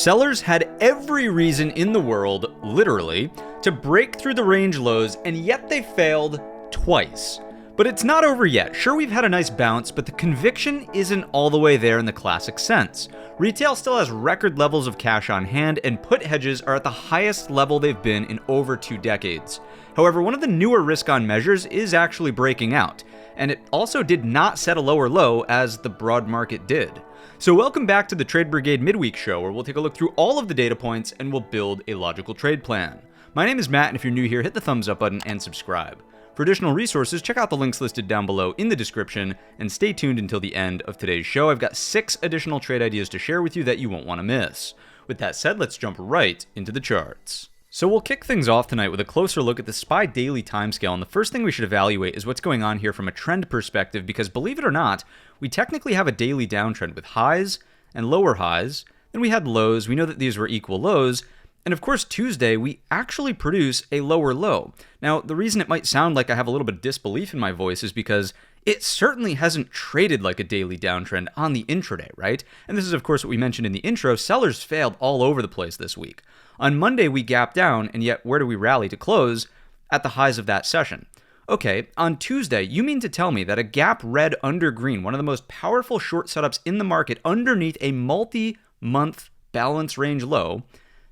Sellers had every reason in the world, literally, to break through the range lows, and yet they failed twice. But it's not over yet. Sure, we've had a nice bounce, but the conviction isn't all the way there in the classic sense. Retail still has record levels of cash on hand, and put hedges are at the highest level they've been in over 2 decades. However, one of the newer risk-on measures is actually breaking out, and it also did not set a lower low as the broad market did. So welcome back to the Trade Brigade Midweek Show, where we'll take a look through all of the data points and we'll build a logical trade plan. My name is Matt, and if you're new here, hit the thumbs up button and subscribe. For additional resources, check out the links listed down below in the description, and stay tuned until the end of today's show. I've got 6 additional trade ideas to share with you that you won't want to miss. With that said, let's jump right into the charts. So we'll kick things off tonight with a closer look at the SPY daily timescale, and the first thing we should evaluate is what's going on here from a trend perspective, because believe it or not, we technically have a daily downtrend with highs and lower highs, then we had lows, we know that these were equal lows, and of course Tuesday we actually produce a lower low. Now the reason it might sound like I have a little bit of disbelief in my voice is because it certainly hasn't traded like a daily downtrend on the intraday, right? And this is of course what we mentioned in the intro, sellers failed all over the place this week. On Monday we gapped down, and yet where do we rally to close? At the highs of that session. Okay, on Tuesday, you mean to tell me that a gap red under green, one of the most powerful short setups in the market underneath a multi-month balance range low,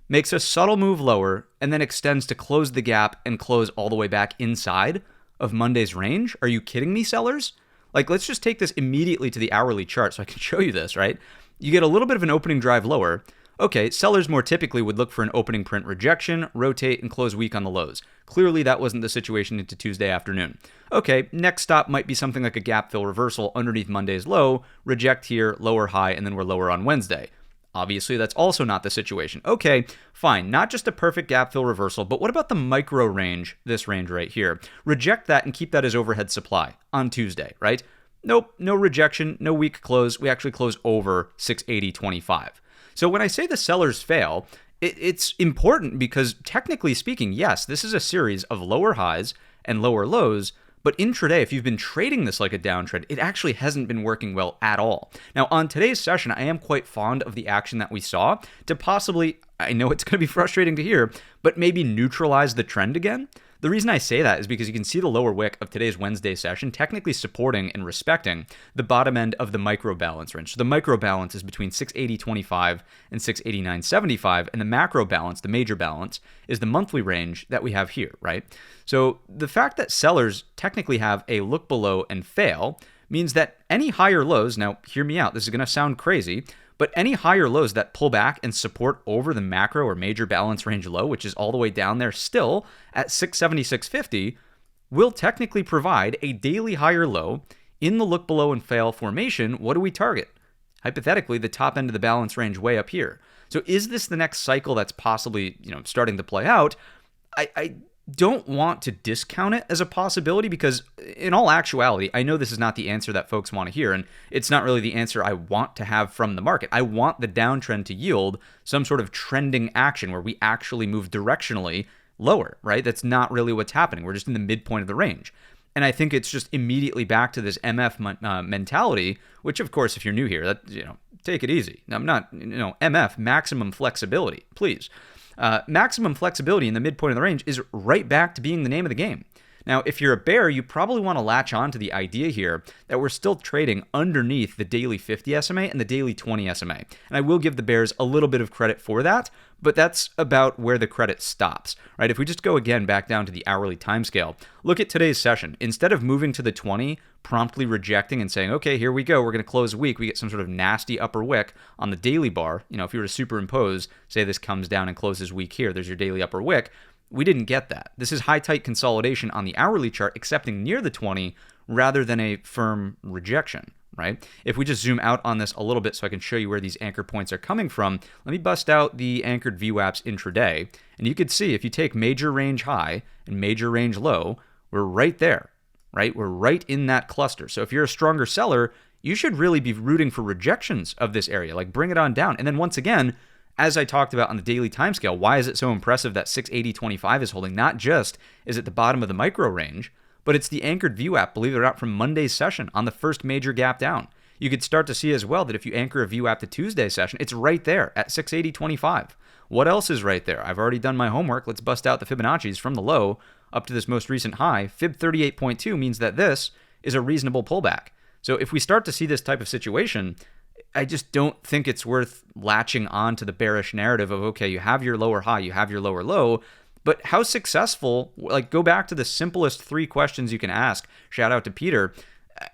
makes a subtle move lower and then extends to close the gap and close all the way back inside of Monday's range? Are you kidding me, sellers? Like, let's just take this immediately to the hourly chart so I can show you this, right? You get a little bit of an opening drive lower. Okay, sellers more typically would look for an opening print rejection, rotate, and close weak on the lows. Clearly, that wasn't the situation into Tuesday afternoon. Okay, next stop might be something like a gap fill reversal underneath Monday's low, reject here, lower high, and then we're lower on Wednesday. Obviously, that's also not the situation. Okay, fine, not just a perfect gap fill reversal, but what about the micro range, this range right here? Reject that and keep that as overhead supply on Tuesday, right? Nope, no rejection, no weak close. We actually close over 680.25. So when I say the sellers fail, it's important because technically speaking, yes, this is a series of lower highs and lower lows, but intraday, if you've been trading this like a downtrend, it actually hasn't been working well at all. Now, on today's session, I am quite fond of the action that we saw to possibly, I know it's going to be frustrating to hear, but maybe neutralize the trend again. The reason I say that is because you can see the lower wick of today's Wednesday session technically supporting and respecting the bottom end of the micro balance range. So the micro balance is between 680.25 and 689.75, and the macro balance, the major balance, is the monthly range that we have here, right? So the fact that sellers technically have a look below and fail means that any higher lows, now hear me out, this is going to sound crazy, but any higher lows that pull back and support over the macro or major balance range low, which is all the way down there still at 676.50, will technically provide a daily higher low in the look below and fail formation. What do we target? Hypothetically, the top end of the balance range way up here. So is this the next cycle that's possibly, starting to play out? I don't want to discount it as a possibility because in all actuality, I know this is not the answer that folks want to hear, and it's not really the answer I want to have from the market. I want the downtrend to yield some sort of trending action where we actually move directionally lower, right? That's not really what's happening. We're just in the midpoint of the range. And I think it's just immediately back to this MF mentality, which of course, if you're new here, that, take it easy. I'm not, MF, maximum flexibility, please. Maximum flexibility in the midpoint of the range is right back to being the name of the game. Now, if you're a bear, you probably want to latch on to the idea here that we're still trading underneath the daily 50 SMA and the daily 20 SMA. And I will give the bears a little bit of credit for that, but that's about where the credit stops, right? If we just go again back down to the hourly timescale, look at today's session. Instead of moving to the 20, promptly rejecting and saying, okay, here we go, we're going to close a week, we get some sort of nasty upper wick on the daily bar. If you were to superimpose, say this comes down and closes weak here, there's your daily upper wick. We didn't get that. This is high tight consolidation on the hourly chart, accepting near the 20 rather than a firm rejection, right? If we just zoom out on this a little bit so I can show you where these anchor points are coming from, let me bust out the anchored VWAPs intraday. And you could see if you take major range high and major range low, we're right there, right? We're right in that cluster. So if you're a stronger seller, you should really be rooting for rejections of this area, like bring it on down. And then once again, as I talked about on the daily timescale, why is it so impressive that 680.25 is holding? Not just is it the bottom of the micro range, but it's the anchored VWAP, believe it or not, from Monday's session on the first major gap down. You could start to see as well that if you anchor a view after Tuesday session, it's right there at 680.25. What else is right there? I've already done my homework. Let's bust out the Fibonacci's from the low up to this most recent high. Fib 38.2 means that this is a reasonable pullback. So if we start to see this type of situation, I just don't think it's worth latching on to the bearish narrative of, okay, you have your lower high, you have your lower low, but how successful, like go back to the simplest 3 questions you can ask. Shout out to Peter.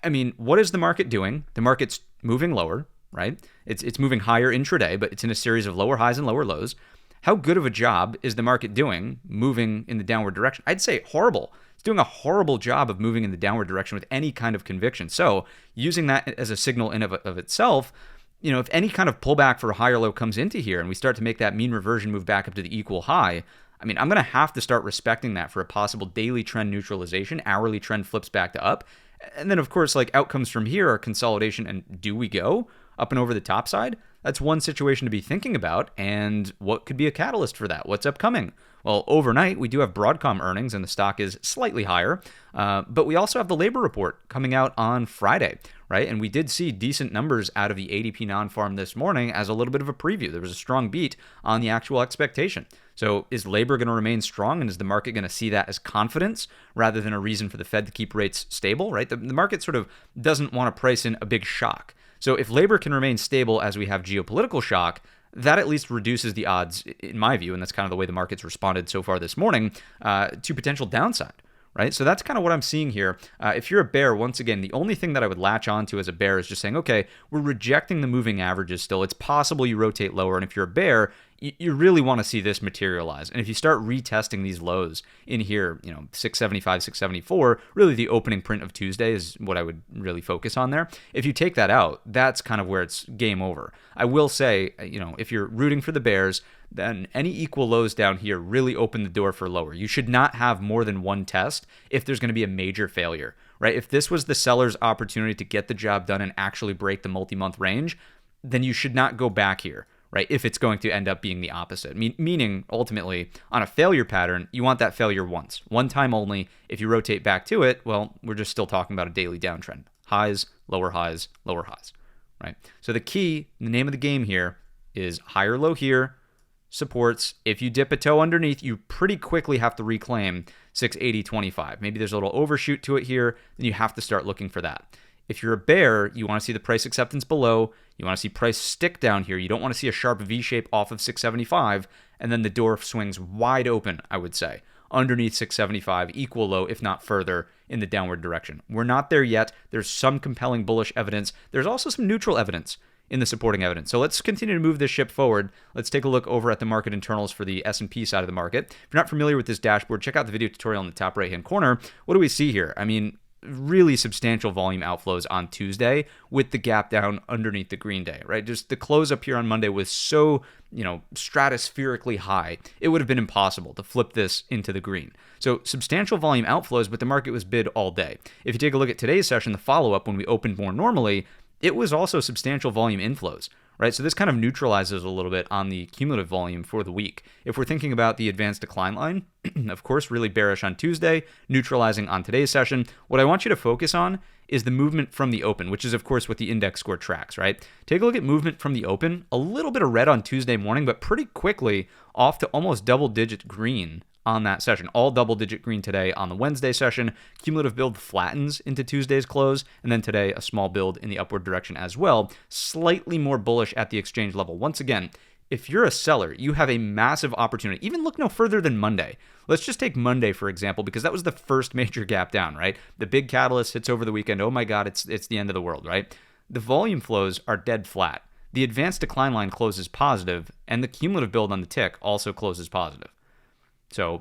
I mean, what is the market doing? The market's moving lower, right? It's moving higher intraday, but it's in a series of lower highs and lower lows. How good of a job is the market doing moving in the downward direction? I'd say horrible. It's doing a horrible job of moving in the downward direction with any kind of conviction. So using that as a signal in of itself, if any kind of pullback for a higher low comes into here and we start to make that mean reversion move back up to the equal high, I mean, I'm going to have to start respecting that for a possible daily trend neutralization. Hourly trend flips back to up. And then, of course, like outcomes from here are consolidation. And do we go up and over the top side? That's one situation to be thinking about. And what could be a catalyst for that? What's upcoming? Well, overnight, we do have Broadcom earnings and the stock is slightly higher. But we also have the labor report coming out on Friday, right? And we did see decent numbers out of the ADP non-farm this morning as a little bit of a preview. There was a strong beat on the actual expectation. So is labor going to remain strong, and is the market going to see that as confidence rather than a reason for the Fed to keep rates stable, right? The market sort of doesn't want to price in a big shock. So if labor can remain stable as we have geopolitical shock, that at least reduces the odds, in my view, and that's kind of the way the market's responded so far this morning, to potential downside. Right? So that's kind of what I'm seeing here. If you're a bear, once again, the only thing that I would latch onto as a bear is just saying, okay, we're rejecting the moving averages still. It's possible you rotate lower. And if you're a bear, you really want to see this materialize. And if you start retesting these lows in here, 675, 674, really the opening print of Tuesday is what I would really focus on there. If you take that out, that's kind of where it's game over. I will say, if you're rooting for the bears, then any equal lows down here really open the door for lower. You should not have more than one test if there's going to be a major failure, right? If this was the seller's opportunity to get the job done and actually break the multi-month range, then you should not go back here, right? If it's going to end up being the opposite, meaning ultimately on a failure pattern, you want that failure once, one time only. If you rotate back to it, well, we're just still talking about a daily downtrend. Highs, lower highs, lower highs, right? So the key, the name of the game here is higher low here, supports. If you dip a toe underneath, you pretty quickly have to reclaim 680.25. Maybe there's a little overshoot to it here, then you have to start looking for that. If you're a bear, you want to see the price acceptance below. You want to see price stick down here. You don't want to see a sharp V shape off of 675, and then the door swings wide open, I would say, underneath 675, equal low, if not further, in the downward direction. We're not there yet. There's some compelling bullish evidence. There's also some neutral evidence in the supporting evidence. So let's continue to move this ship forward. Let's take a look over at the market internals for the S&P side of the market. If you're not familiar with this dashboard, check out the video tutorial in the top right-hand corner. What do we see here? I mean, really substantial volume outflows on Tuesday with the gap down underneath the green day, right? Just the close up here on Monday was so, stratospherically high. It would have been impossible to flip this into the green. So substantial volume outflows, but the market was bid all day. If you take a look at today's session, the follow-up when we opened more normally, it was also substantial volume inflows, right? So this kind of neutralizes a little bit on the cumulative volume for the week. If we're thinking about the advanced decline line, of course, really bearish on Tuesday, neutralizing on today's session. What I want you to focus on is the movement from the open, which is, of course, what the index score tracks, right? Take a look at movement from the open. A little bit of red on Tuesday morning, but pretty quickly off to almost double-digit green on that session. All double-digit green today on the Wednesday session. Cumulative build flattens into Tuesday's close, and then today a small build in the upward direction as well. Slightly more bullish at the exchange level. Once again, if you're a seller, you have a massive opportunity. Even look no further than Monday. Let's just take Monday, for example, because that was the first major gap down, right? The big catalyst hits over the weekend. Oh my God, it's the end of the world, right? The volume flows are dead flat. The advanced decline line closes positive, and the cumulative build on the tick also closes positive. So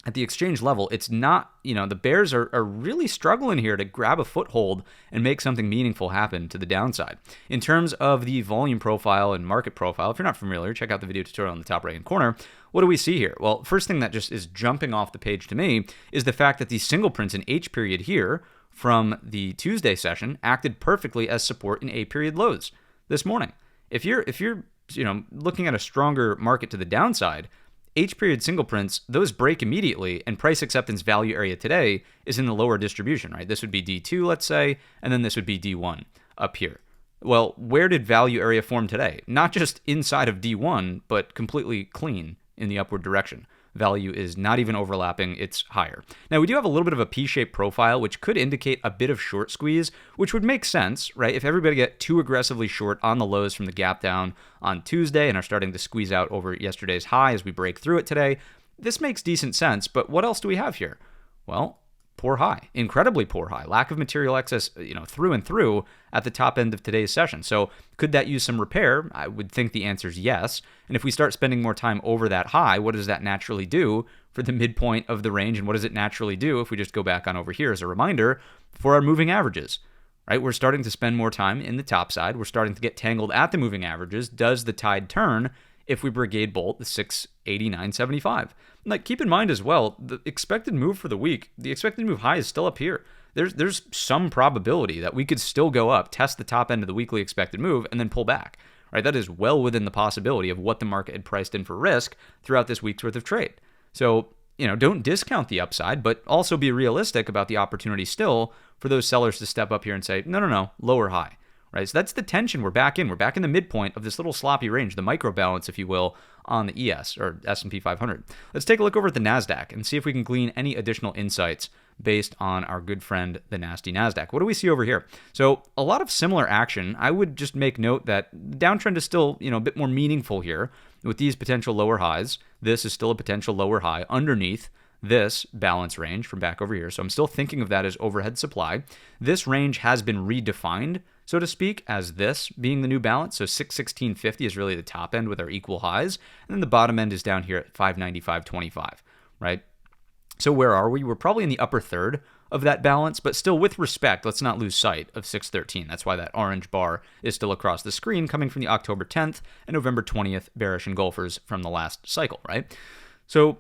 at the exchange level, it's not, the bears are really struggling here to grab a foothold and make something meaningful happen to the downside. In terms of the volume profile and market profile, if you're not familiar, check out the video tutorial in the top right-hand corner. What do we see here? Well, first thing that just is jumping off the page to me is the fact that the single prints in H period here from the Tuesday session acted perfectly as support in A period lows this morning. If you're looking at a stronger market to the downside, H period single prints, those break immediately, and price acceptance value area today is in the lower distribution, right? This would be D2, let's say, and then this would be D1 up here, Well, where did value area form today? Not just inside of D1, but completely clean in the upward direction. Value is not even overlapping, it's higher. Now, we do have a little bit of a P-shaped profile, which could indicate a bit of short squeeze, which would make sense, right? If everybody get too aggressively short on the lows from the gap down on Tuesday and are starting to squeeze out over yesterday's high as we break through it today, this makes decent sense, but what else do we have here? Well, poor high, incredibly poor high, lack of material excess, through and through at the top end of today's session. So could that use some repair? I would think the answer is yes. And if we start spending more time over that high, what does that naturally do for the midpoint of the range? And what does it naturally do if we just go back on over here as a reminder for our moving averages, right? We're starting to spend more time in the top side. We're starting to get tangled at the moving averages. Does the tide turn if we Brigade bolt the 689.75? Like, keep in mind as well, the expected move for the week, the expected move high is still up here. There's some probability that we could still go up, test the top end of the weekly expected move, and then pull back, right? That is well within the possibility of what the market had priced in for risk throughout this week's worth of trade. So, don't discount the upside, but also be realistic about the opportunity still for those sellers to step up here and say, no, lower high. Right, so that's the tension we're back in. We're back in the midpoint of this little sloppy range, the micro balance, if you will, on the ES or S&P 500. Let's take a look over at the Nasdaq and see if we can glean any additional insights based on our good friend, the nasty Nasdaq. What do we see over here? So a lot of similar action. I would just make note that the downtrend is still, a bit more meaningful here with these potential lower highs. This is still a potential lower high underneath this balance range from back over here. So I'm still thinking of that as overhead supply. This range has been redefined, so to speak, as this being the new balance. So 616.50 is really the top end with our equal highs. And then the bottom end is down here at 595.25, right? So where are we? We're probably in the upper third of that balance, but still with respect, let's not lose sight of 613. That's why that orange bar is still across the screen coming from the October 10th and November 20th bearish engulfers from the last cycle, right? So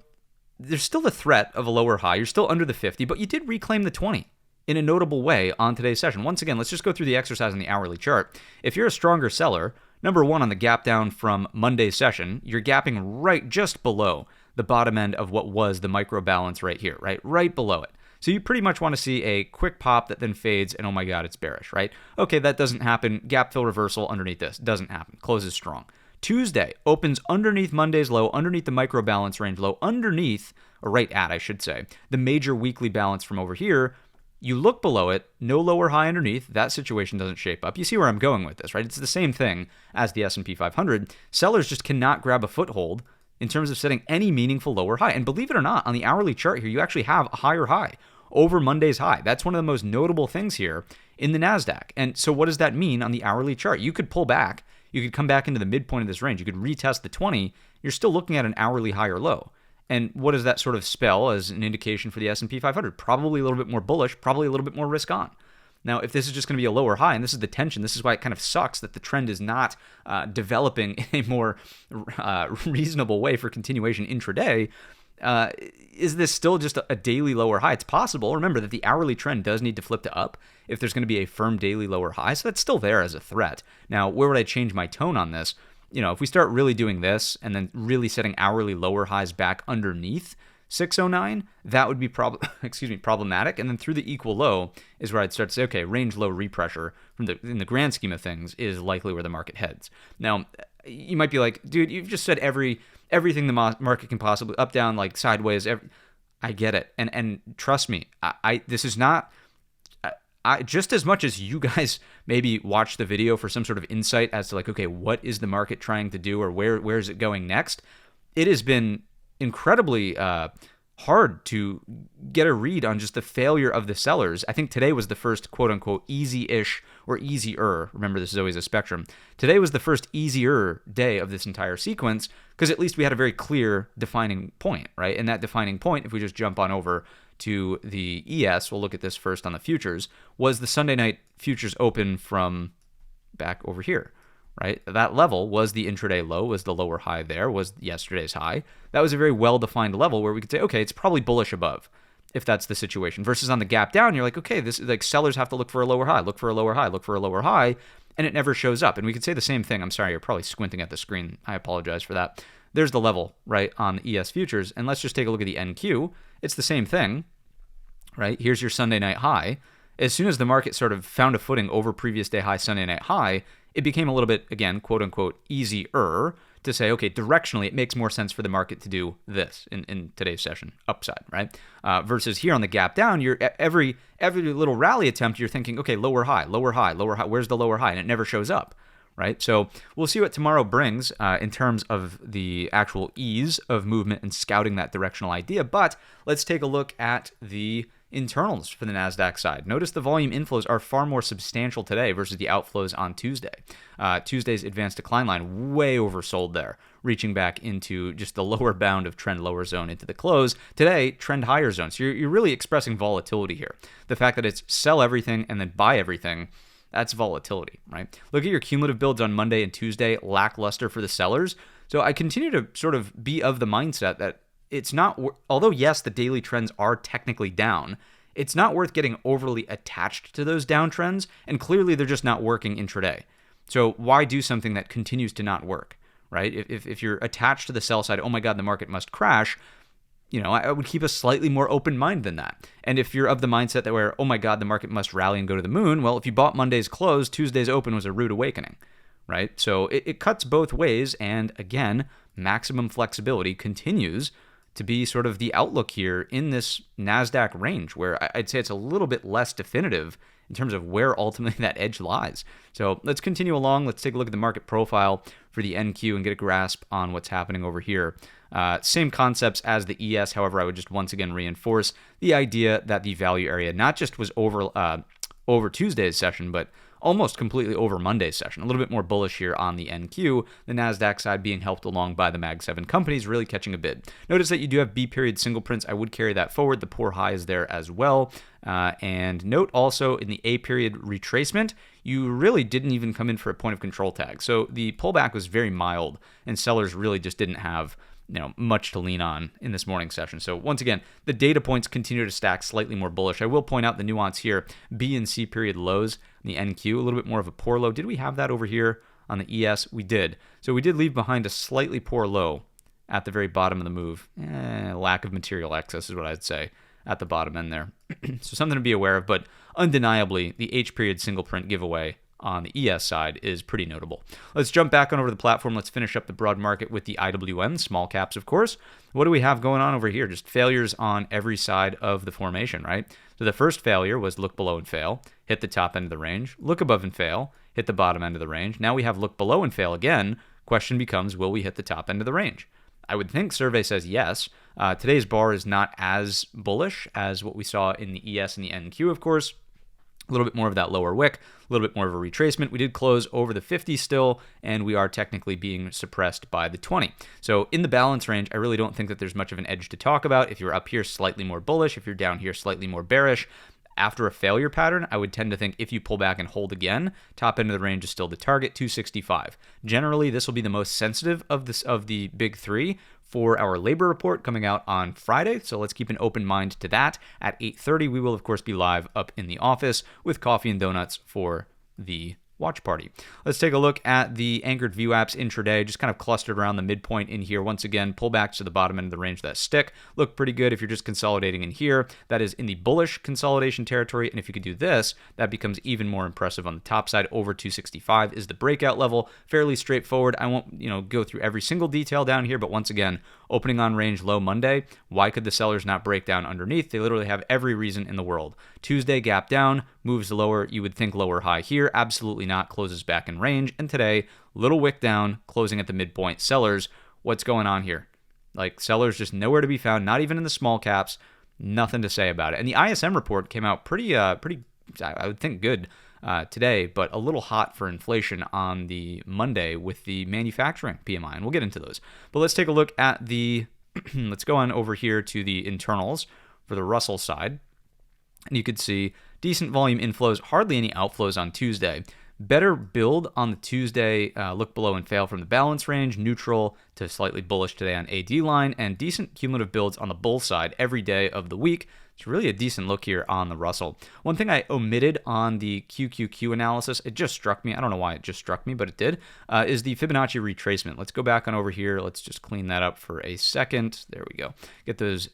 there's still the threat of a lower high. You're still under the 50, but you did reclaim the 20 in a notable way on today's session. Once again, let's just go through the exercise on the hourly chart. If you're a stronger seller, number one, on the gap down from Monday's session, you're gapping right just below the bottom end of what was the micro balance right here, right below it. So you pretty much want to see a quick pop that then fades, and oh my God, it's bearish, right? Okay, that doesn't happen. Gap fill reversal underneath this doesn't happen. Closes strong. Tuesday opens underneath Monday's low, underneath the micro balance range low, underneath, or right at, I should say, the major weekly balance from over here. You look below it, no lower high underneath, that situation doesn't shape up. You see where I'm going with this, right? It's the same thing as the S&P 500. Sellers just cannot grab a foothold in terms of setting any meaningful lower high. And believe it or not, on the hourly chart here, you actually have a higher high over Monday's high. That's one of the most notable things here in the Nasdaq. And so what does that mean on the hourly chart? You could pull back. You could come back into the midpoint of this range. You could retest the 20. You're still looking at an hourly high or low. And what does that sort of spell as an indication for the S&P 500? Probably a little bit more bullish, probably a little bit more risk on. Now, if this is just going to be a lower high, and this is the tension, this is why it kind of sucks that the trend is not developing in a more reasonable way for continuation intraday. Is this still just a daily lower high? It's possible. Remember that the hourly trend does need to flip to up if there's going to be a firm daily lower high. So that's still there as a threat. Now, where would I change my tone on this? If we start really doing this and then really setting hourly lower highs back underneath 609, that would be problematic. And then through the equal low is where I'd start to say, okay, range low repressure in the grand scheme of things is likely where the market heads. Now, you might be like, dude, you've just said everything the market can possibly, up, down, like sideways. I get it. And trust me, this is not, just as much as you guys maybe watch the video for some sort of insight as to like, okay, what is the market trying to do or where is it going next? It has been incredibly hard to get a read on just the failure of the sellers. I think today was the first quote unquote easy-ish or easier. Remember, this is always a spectrum. Today was the first easier day of this entire sequence because at least we had a very clear defining point, right? And that defining point, if we just jump on over to the ES, we'll look at this first on the futures, was the Sunday night futures open from back over here, right? That level was the intraday low, was the lower high there, was yesterday's high. That was a very well-defined level where we could say, okay, it's probably bullish above if that's the situation. Versus on the gap down, you're like, okay, this is like sellers have to look for a lower high, look for a lower high, look for a lower high, and it never shows up. And we could say the same thing. I'm sorry, you're probably squinting at the screen. I apologize for that. There's the level, right, on the ES futures. And let's just take a look at the NQ. It's the same thing, right? Here's your Sunday night high. as soon as the market sort of found a footing over previous day high, Sunday night high, it became a little bit, again, quote unquote, easier to say, okay, directionally, it makes more sense for the market to do this in today's session, upside, right? Versus here on the gap down, you're every little rally attempt, you're thinking, okay, lower high, lower high, lower high. Where's the lower high? And it never shows up, right? So we'll see what tomorrow brings in terms of the actual ease of movement and scouting that directional idea. But let's take a look at the internals for the Nasdaq side. Notice the volume inflows are far more substantial today versus the outflows on Tuesday. Tuesday's advanced decline line way oversold there, reaching back into just the lower bound of trend lower zone into the close. Today, trend higher zone. So you're really expressing volatility here. The fact that it's sell everything and then buy everything, that's volatility, right? Look at your cumulative builds on Monday and Tuesday, lackluster for the sellers. So I continue to sort of be of the mindset that it's not, although yes, the daily trends are technically down, it's not worth getting overly attached to those downtrends, and clearly they're just not working intraday. So why do something that continues to not work, right? If you're attached to the sell side, oh my God, the market must crash, I would keep a slightly more open mind than that. And if you're of the mindset that where, oh my God, the market must rally and go to the moon, well, if you bought Monday's close, Tuesday's open was a rude awakening, right? So it cuts both ways, and again, maximum flexibility continues to be sort of the outlook here in this NASDAQ range, where I'd say it's a little bit less definitive in terms of where ultimately that edge lies. So let's continue along. Let's take a look at the market profile for the NQ and get a grasp on what's happening over here. Same concepts as the ES. However, I would just once again reinforce the idea that the value area not just was over Tuesday's session, but almost completely over Monday's session. A little bit more bullish here on the NQ, the NASDAQ side being helped along by the Mag 7 companies really catching a bid. Notice that you do have B period single prints. I would carry that forward. The poor high is there as well. And note also in the A period retracement, you really didn't even come in for a point of control tag. So the pullback was very mild, and sellers really just didn't have much to lean on in this morning session. So once again, the data points continue to stack slightly more bullish. I will point out the nuance here, B and C period lows, the NQ, a little bit more of a poor low. Did we have that over here on the ES? We did. So we did leave behind a slightly poor low at the very bottom of the move. Lack of material excess is what I'd say at the bottom end there. So something to be aware of, but undeniably, the H period single print giveaway on the ES side is pretty notable. Let's jump back on over to the platform. Let's finish up the broad market with the IWM, small caps, of course. What do we have going on over here? Just failures on every side of the formation, right? So the first failure was look below and fail, hit the top end of the range, look above and fail, hit the bottom end of the range. Now we have look below and fail again. Question becomes, will we hit the top end of the range? I would think survey says yes. Today's bar is not as bullish as what we saw in the ES and the NQ, of course. A little bit more of that lower wick, a little bit more of a retracement. We did close over the 50 still, and we are technically being suppressed by the 20. So in the balance range, I really don't think that there's much of an edge to talk about. If you're up here, slightly more bullish. If you're down here, slightly more bearish. After a failure pattern, I would tend to think if you pull back and hold again, top end of the range is still the target, 265. Generally, this will be the most sensitive of the big three for our labor report coming out on Friday. So let's keep an open mind to that. At 8:30, we will, of course, be live up in the office with coffee and donuts for the watch party. Let's take a look at the anchored view apps intraday, just kind of clustered around the midpoint in here. Once again, pullbacks to the bottom end of the range that stick. Look pretty good if you're just consolidating in here. That is in the bullish consolidation territory. And if you could do this, that becomes even more impressive on the top side. Over 265 is the breakout level. Fairly straightforward. I won't, go through every single detail down here, but once again, opening on range low Monday. Why could the sellers not break down underneath? They literally have every reason in the world. Tuesday gap down, moves lower. You would think lower high here. Absolutely not. Closes back in range. And today, little wick down, closing at the midpoint. Sellers, what's going on here? Like sellers just nowhere to be found, not even in the small caps. Nothing to say about it. And the ISM report came out pretty, I would think good today, but a little hot for inflation on the Monday with the manufacturing PMI, and we'll get into those. But let's take a look at the, let's go on over here to the internals for the Russell side. And you could see decent volume inflows, hardly any outflows on Tuesday. Better build on the Tuesday, look below and fail from the balance range, neutral to slightly bullish today on AD line, and decent cumulative builds on the bull side every day of the week. It's really a decent look here on the Russell. One thing I omitted on the QQQ analysis, it just struck me, I don't know why it just struck me, but it did, is the Fibonacci retracement. Let's go back on over here. Let's just clean that up for a second. There we go. Get those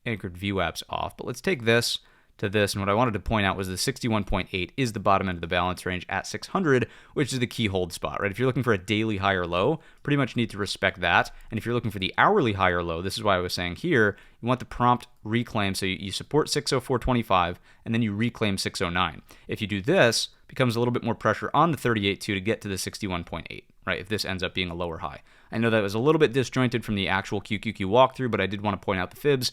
anchored view apps off. But let's take this, to this. And what I wanted to point out was the 61.8 is the bottom end of the balance range at 600, which is the key hold spot, right? If you're looking for a daily high or low, pretty much need to respect that. And if you're looking for the hourly high or low, this is why I was saying here, you want the prompt reclaim. So you support 604.25 and then you reclaim 609. If you do this, becomes a little bit more pressure on the 38.2 to get to the 61.8, right? If this ends up being a lower high. I know that was a little bit disjointed from the actual QQQ walkthrough, but I did want to point out the fibs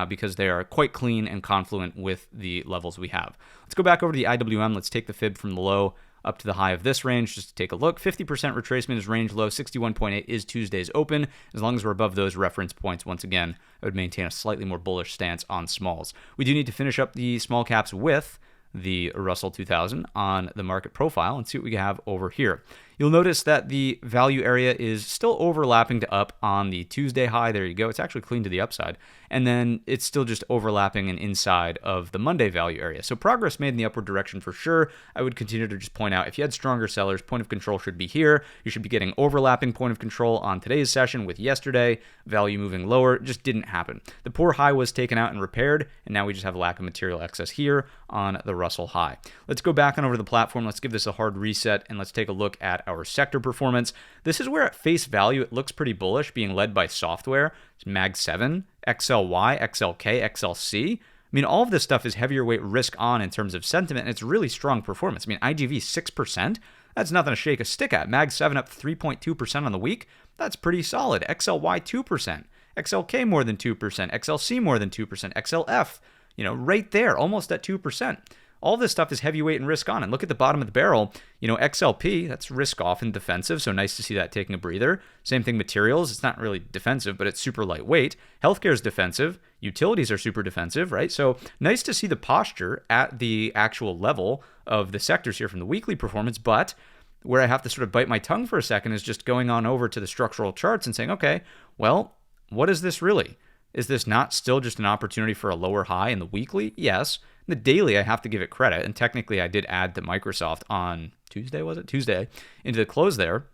because they are quite clean and confluent with the levels we have. Let's go back over to the IWM. Let's take the fib from the low up to the high of this range just to take a look. 50% retracement is range low. 61.8 is Tuesday's open. As long as we're above those reference points, once again, I would maintain a slightly more bullish stance on smalls. We do need to finish up the small caps with the Russell 2000 on the market profile and see what we have over here. You'll notice that the value area is still overlapping to up on the Tuesday high. There you go. It's actually clean to the upside. And then it's still just overlapping and inside of the Monday value area. So progress made in the upward direction for sure. I would continue to just point out if you had stronger sellers, point of control should be here. You should be getting overlapping point of control on today's session with yesterday. Value moving lower. It just didn't happen. The poor high was taken out and repaired, and now we just have a lack of material excess here on the Russell high. Let's go back on over to the platform. Let's give this a hard reset, and let's take a look at our sector performance. This is where at face value it looks pretty bullish, being led by software. It's Mag 7, XLY, XLK, XLC. I mean, all of this stuff is heavier weight risk on in terms of sentiment, and it's really strong performance. I mean, IGV 6%, that's nothing to shake a stick at. Mag 7 up 3.2% on the week, that's pretty solid. XLY 2%, XLK more than 2%, XLC more than 2%, XLF, right there, almost at 2%. All this stuff is heavyweight and risk on. And look at the bottom of the barrel. XLP, that's risk off and defensive. So nice to see that taking a breather. Same thing, materials. It's not really defensive, but it's super lightweight. Healthcare is defensive. Utilities are super defensive, right? So nice to see the posture at the actual level of the sectors here from the weekly performance. But where I have to sort of bite my tongue for a second is just going on over to the structural charts and saying, okay, well, what is this really? Is this not still just an opportunity for a lower high in the weekly? Yes. The daily, I have to give it credit, and technically I did add the Microsoft on Tuesday, was it? Tuesday, into the close there.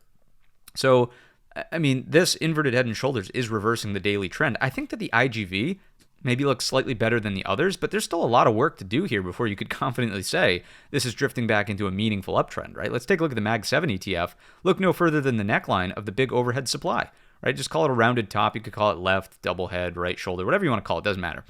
So, I mean, this inverted head and shoulders is reversing the daily trend. I think that the IGV maybe looks slightly better than the others, but there's still a lot of work to do here before you could confidently say this is drifting back into a meaningful uptrend, right? Let's take a look at the Mag 7 ETF. Look no further than the neckline of the big overhead supply. Right, just call it a rounded top. You could call it left, double head, right shoulder, whatever you want to call it, doesn't matter.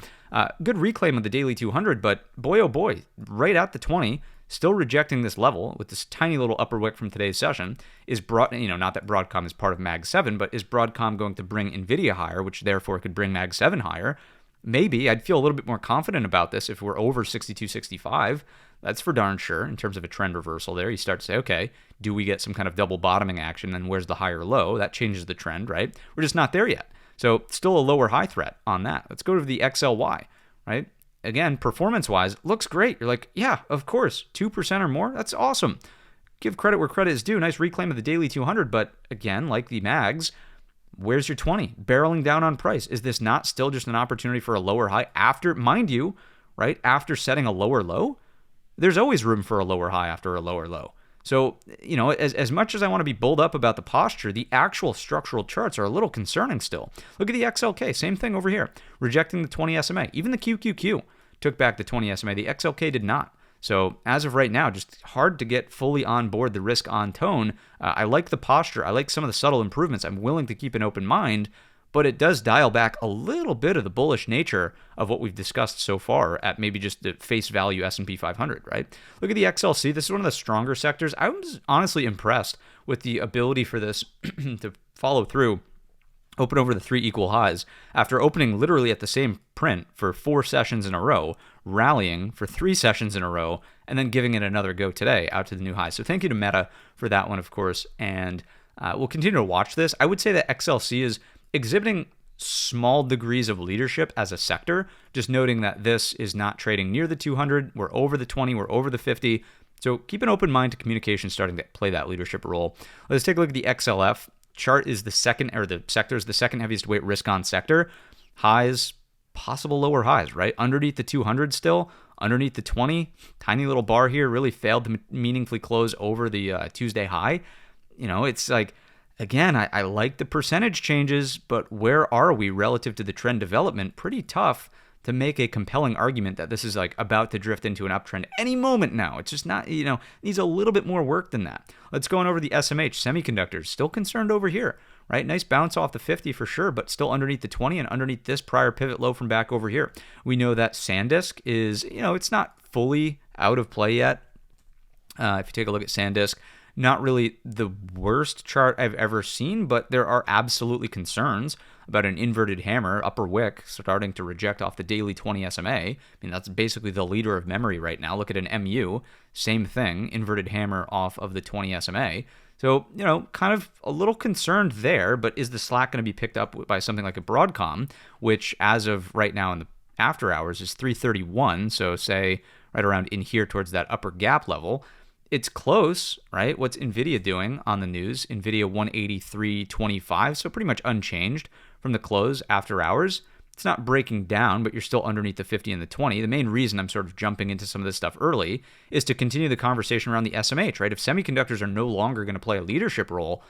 Good reclaim of the daily 200, but boy, oh boy, right at the 20, still rejecting this level with this tiny little upper wick from today's session. Is not that Broadcom is part of Mag 7, but is Broadcom going to bring NVIDIA higher, which therefore could bring Mag 7 higher? Maybe. I'd feel a little bit more confident about this if we're over 62.65. That's for darn sure in terms of a trend reversal there. You start to say, okay, do we get some kind of double bottoming action? Then where's the higher low? That changes the trend, right? We're just not there yet. So still a lower high threat on that. Let's go to the XLY, right? Again, performance-wise, looks great. You're like, yeah, of course, 2% or more. That's awesome. Give credit where credit is due. Nice reclaim of the daily 200. But again, like the mags, where's your 20? Barreling down on price. Is this not still just an opportunity for a lower high after, mind you, right, after setting a lower low? There's always room for a lower high after a lower low. So, as much as I want to be bulled up about the posture, the actual structural charts are a little concerning still. Look at the XLK, same thing over here, rejecting the 20 SMA. Even the QQQ took back the 20 SMA. The XLK did not. So as of right now, just hard to get fully on board the risk on tone. I like the posture. I like some of the subtle improvements. I'm willing to keep an open mind, but it does dial back a little bit of the bullish nature of what we've discussed so far at maybe just the face value S&P 500, right? Look at the XLC. This is one of the stronger sectors. I was honestly impressed with the ability for this to follow through, open over the 3 equal highs after opening literally at the same print for 4 sessions in a row, rallying for 3 sessions in a row, and then giving it another go today out to the new high. So thank you to Meta for that one, of course, and we'll continue to watch this. I would say that XLC is exhibiting small degrees of leadership as a sector, just noting that this is not trading near the 200. We're over the 20, we're over the 50. So keep an open mind to communication starting to play that leadership role. Let's take a look at the XLF. Chart is the second, or the sector is the second heaviest weight risk on sector. Highs, possible lower highs, right? Underneath the 200 still, underneath the 20. Tiny little bar here, really failed to meaningfully close over the Tuesday high. It's like, again, I like the percentage changes, but where are we relative to the trend development? Pretty tough to make a compelling argument that this is like about to drift into an uptrend any moment now. It's just not, needs a little bit more work than that. Let's go on over the SMH, semiconductors, still concerned over here, right? Nice bounce off the 50 for sure, but still underneath the 20 and underneath this prior pivot low from back over here. We know that SanDisk is, it's not fully out of play yet. If you take a look at SanDisk, not really the worst chart I've ever seen, but there are absolutely concerns about an inverted hammer, upper wick, starting to reject off the daily 20 SMA. I mean, that's basically the leader of memory right now. Look at an MU, same thing, inverted hammer off of the 20 SMA. So, kind of a little concerned there, but is the slack going to be picked up by something like a Broadcom, which as of right now in the after hours is 331, so say right around in here towards that upper gap level. It's close, right? What's NVIDIA doing on the news? NVIDIA 183.25, so pretty much unchanged from the close after hours. It's not breaking down, but you're still underneath the 50 and the 20. The main reason I'm sort of jumping into some of this stuff early is to continue the conversation around the SMH, right? If semiconductors are no longer going to play a leadership role,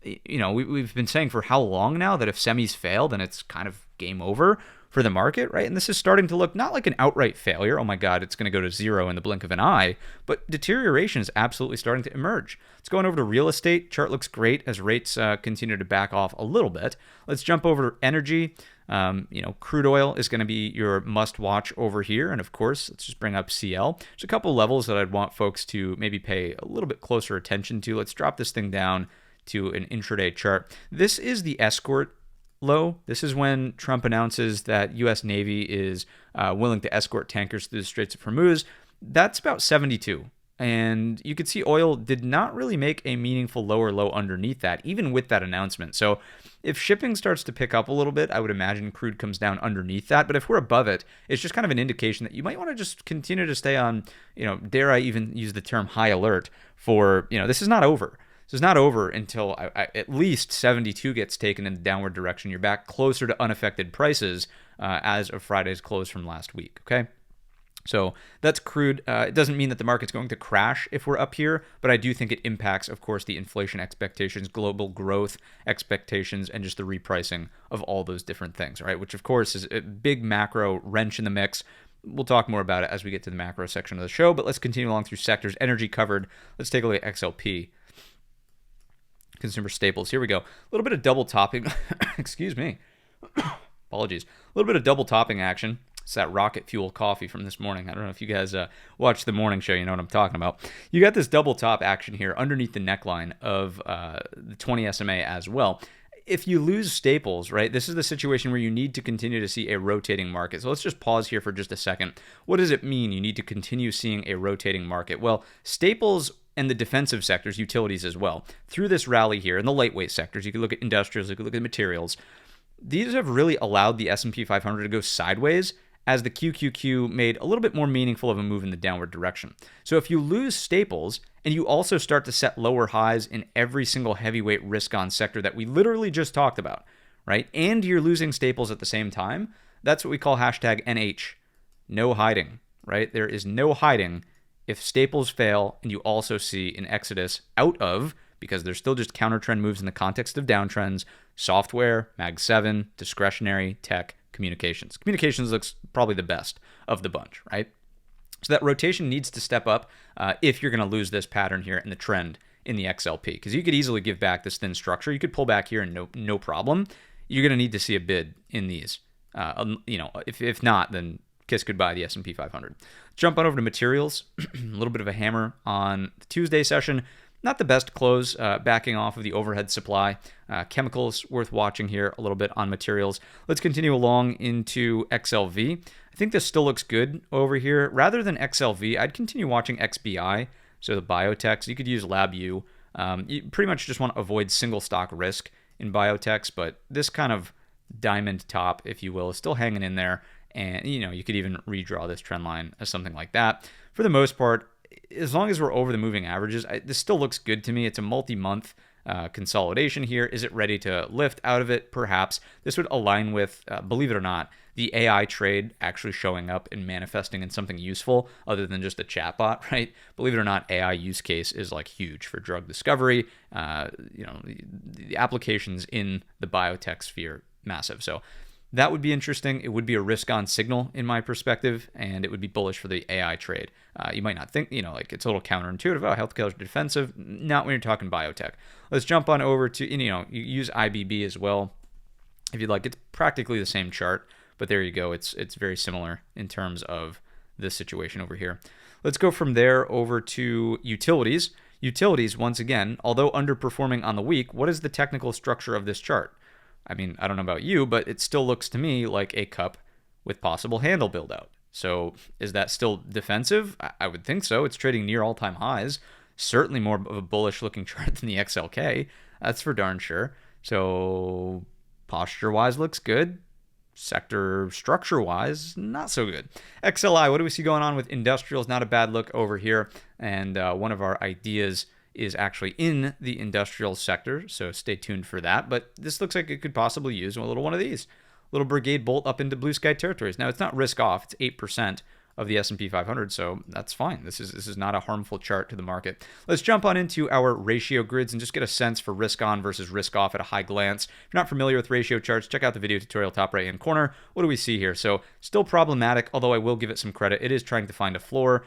we've been saying for how long now that if semis fail, then it's kind of game over for the market, right? And this is starting to look not like an outright failure. Oh my God, it's going to go to zero in the blink of an eye, but deterioration is absolutely starting to emerge. Let's go on over to real estate. Chart looks great as rates continue to back off a little bit. Let's jump over to energy. Crude oil is going to be your must watch over here. And of course, let's just bring up CL. There's a couple levels that I'd want folks to maybe pay a little bit closer attention to. Let's drop this thing down to an intraday chart. This is the escort low. This is when Trump announces that U.S. Navy is willing to escort tankers through the Straits of Hormuz. That's about 72. And you could see oil did not really make a meaningful lower low underneath that, even with that announcement. So if shipping starts to pick up a little bit, I would imagine crude comes down underneath that. But if we're above it, it's just kind of an indication that you might want to just continue to stay on, dare I even use the term high alert for, this is not over. So it's not over until at least 72 gets taken in the downward direction. You're back closer to unaffected prices as of Friday's close from last week, okay? So that's crude. It doesn't mean that the market's going to crash if we're up here, but I do think it impacts, of course, the inflation expectations, global growth expectations, and just the repricing of all those different things, right? Which, of course, is a big macro wrench in the mix. We'll talk more about it as we get to the macro section of the show, but let's continue along through sectors. Energy covered. Let's take a look at XLP. Consumer staples. Here we go. A little bit of double topping. Excuse me. Apologies. A little bit of double topping action. It's that rocket fuel coffee from this morning. I don't know if you guys watched the morning show. You know what I'm talking about. You got this double top action here underneath the neckline of the 20 SMA as well. If you lose staples, right, this is the situation where you need to continue to see a rotating market. So let's just pause here for just a second. What does it mean you need to continue seeing a rotating market? Well, staples and the defensive sectors, utilities as well, through this rally here, and the lightweight sectors, you can look at industrials, you can look at materials, these have really allowed the S&P 500 to go sideways as the QQQ made a little bit more meaningful of a move in the downward direction. So if you lose staples, and you also start to set lower highs in every single heavyweight risk-on sector that we literally just talked about, right? And you're losing staples at the same time, that's what we call hashtag NH, no hiding, right? There is no hiding if staples fail and you also see an exodus out of, because there's still just counter trend moves in the context of downtrends, software, Mag 7, discretionary, tech, communications. Communications looks probably the best of the bunch, right? So that rotation needs to step up if you're going to lose this pattern here in the trend in the XLP, because you could easily give back this thin structure. You could pull back here and no problem. You're going to need to see a bid in these. If not, then kiss goodbye the S&P 500. Jump on over to materials. A little bit of a hammer on the Tuesday session. Not the best close, backing off of the overhead supply. Chemicals worth watching here a little bit on materials. Let's continue along into XLV. I think this still looks good over here. Rather than XLV, I'd continue watching XBI, so the biotechs. You could use LabU. You pretty much just want to avoid single stock risk in biotechs, but this kind of diamond top, if you will, is still hanging in there. And, you could even redraw this trend line as something like that. For the most part, as long as we're over the moving averages, this still looks good to me. It's a multi-month consolidation here. Is it ready to lift out of it? Perhaps. This would align with, believe it or not, the AI trade actually showing up and manifesting in something useful other than just a chatbot, right? Believe it or not, AI use case is like huge for drug discovery. The applications in the biotech sphere, massive. So That would be interesting. It would be a risk-on signal in my perspective, and it would be bullish for the AI trade. You might not think, like it's a little counterintuitive. Oh, healthcare is defensive. Not when you're talking biotech. Let's jump on over to, you use IBB as well if you'd like. It's practically the same chart, but there you go. It's very similar in terms of this situation over here. Let's go from there over to utilities. Utilities, once again, although underperforming on the week, what is the technical structure of this chart? I mean, I don't know about you, but it still looks to me like a cup with possible handle build out. So is that still defensive? I would think so. It's trading near all-time highs. Certainly more of a bullish looking chart than the XLK. That's for darn sure. So posture-wise looks good. Sector structure-wise, not so good. XLI, what do we see going on with industrials? Not a bad look over here. And one of our ideas is actually in the industrial sector, so stay tuned for that. But this looks like it could possibly use a little one of these. Little Brigade bolt up into blue sky territories. Now, it's not risk off. It's 8% of the S&P 500, so that's fine. This is not a harmful chart to the market. Let's jump on into our ratio grids and just get a sense for risk on versus risk off at a high glance. If you're not familiar with ratio charts, check out the video tutorial top right-hand corner. What do we see here? So still problematic, although I will give it some credit. It is trying to find a floor.